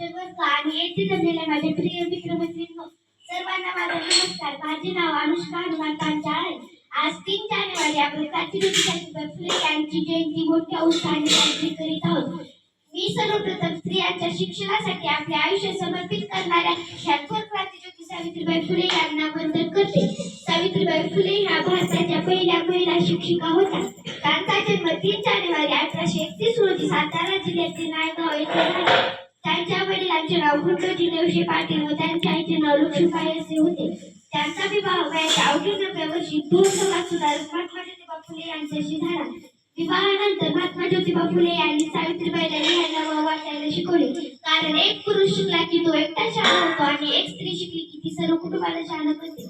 शिक्षक वर्ग आणि येथे जमलेल्या माझ्या प्रिय मित्रमैत्रिणींनो, सर्वांना माझा नमस्कार. माझे नाव अनुष्का हनुमान पांचाळ आहे. आज 3 जानेवारी आपण क्रांतिज्योती सावित्रीबाई फुले यांची जयंती मोठ्या उत्साहाने साजरी करीत आहोत. मी सर्वप्रथम स्त्रियांच्या शिक्षणासाठी आपले आयुष्य समर्पित करणाऱ्या ह्या थोर क्रांतिज्योती सावित्रीबाई फुले यांना वंदन करते. सावित्रीबाई फुले ह्या भारताच्या पहिल्या महिला शिक्षिका होत्या. त्यांचा जन्म 3 जानेवारी 1831 रोजी सातारा जिल्ह्यातील नायगाव येथे झाला. त्यांच्या वडिलांचे नाव गुंडोजी नेवशे पाटील व त्यांच्या आईचे नाव लक्ष्मीबाई असे होते. त्यांचा विवाह वयाच्या अवघ्या 9व्या वर्षी थोर समाज सुधारक महात्मा ज्योतिबा फुले यांच्याशी झाला. विवाहानंतर महात्मा ज्योतिबा फुले यांनी सावित्रीबाईला लिहायला व वाचायला शिकवले. कारण एक पुरुष शिकला की तो एकटा शहाणा होतो आणि एक स्त्री शिकली की ती सर्व कुटुंबाला शहाणा करते.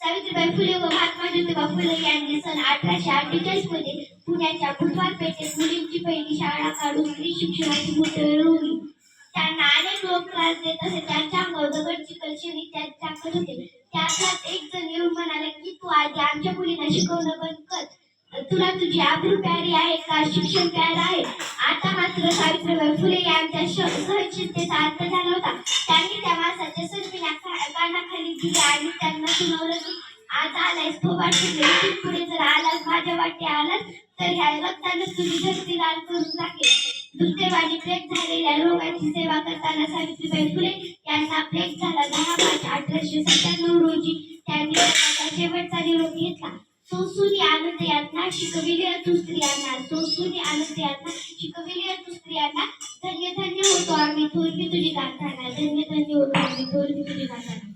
सावित्रीबाई फुले व महात्मा ज्योतिबा फुले यांनी सन 1848 मध्ये पुण्याच्या बुधवार पेठेत मुलींची पहिली शाळा काढून स्त्री शिक्षणाची मुठभर रोवली. त्यांना अनेक लोक त्रास देत असे. त्यांच्या अंगावर दगड चिखल शेणी टाकत होते. त्यातलाच एक जण येऊन म्हणाले की तू आधी आमच्या मुलींना शिकवणं बंद कर. तुला तुझी आबरू प्यारी आहे का शिक्षण प्यारं आहे. आता मात्र सावित्रीबाई फुले यांच्या सहनशीलतेचा अंत झाला होता. त्यांनी त्या माणसाच्या सजविण्या कानाखाली दिल्या आणि त्यांना सुनावलं की आज आलायस थोबाड शिकले, पुढे जर आलास माझ्या वाटे आलास तर ह्या रक्तानं तुझी धरती लाल करून टाकेल. दुर्दैवाने प्लेग झालेल्या रोगाची सेवा करताना सावित्रीबाई फुले यांना प्लेग झाला. 10 मार्च 1897 रोजी त्यांनी त्यांचा शेवटचा निरोप घेतला. सोसुनी आनंद यातना शिकविले तू स्त्रियांना, सोसुनी आनंद यातना शिकविले तू स्त्रियांना, धन्य धन्य होतो आम्ही थोरवी तुझी गाथाना, धन्य धन्य होतो आम्ही थोरवी तुझी गाथाना.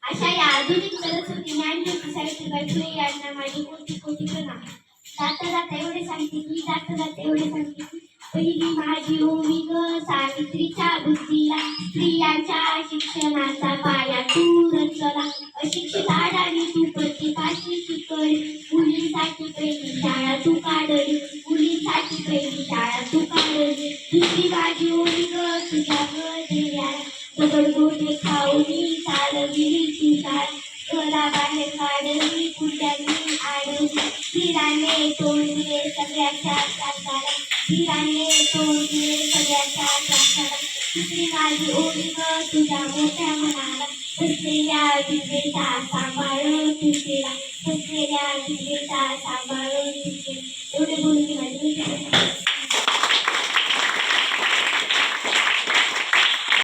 अशा या आधुनिक सरस्वती ज्ञानज्योती सावित्रीबाई फुले यांना माझे कोटी कोटी प्रणाम. जाता जाता एवढे सांगते की पहिली माझी ओवी ग सावित्रीच्या बुद्धीला, स्त्रियांच्या शिक्षणाचा पाया तू रचला. अशिक्षित आडाणी तू प्रत्येकाची शिकवली, मुलींसाठी पहिली शाळा तू काढली, मुलींसाठी पहिली शाळा तू काढली. दुसरी माझी ओवी ग तुझ्या गळ्याला, दगड गोटे खाऊनी चालविली ती शाळा, घराबाहेर काढली कुठ्यांनी आडली, धीराने तोडले सगळ्याच्या त्रासाला, धीराने तोडले सगळ्याच्या त्रासाला. दुसरी माझी ओवी ग तुझ्या मोठ्या मनाला, बसलेल्या जिल्ह्याचा सांभाळ तू केला, बसलेल्या जिल्ह्याचा सांभाळ तू केला. एवढे बोलून माझी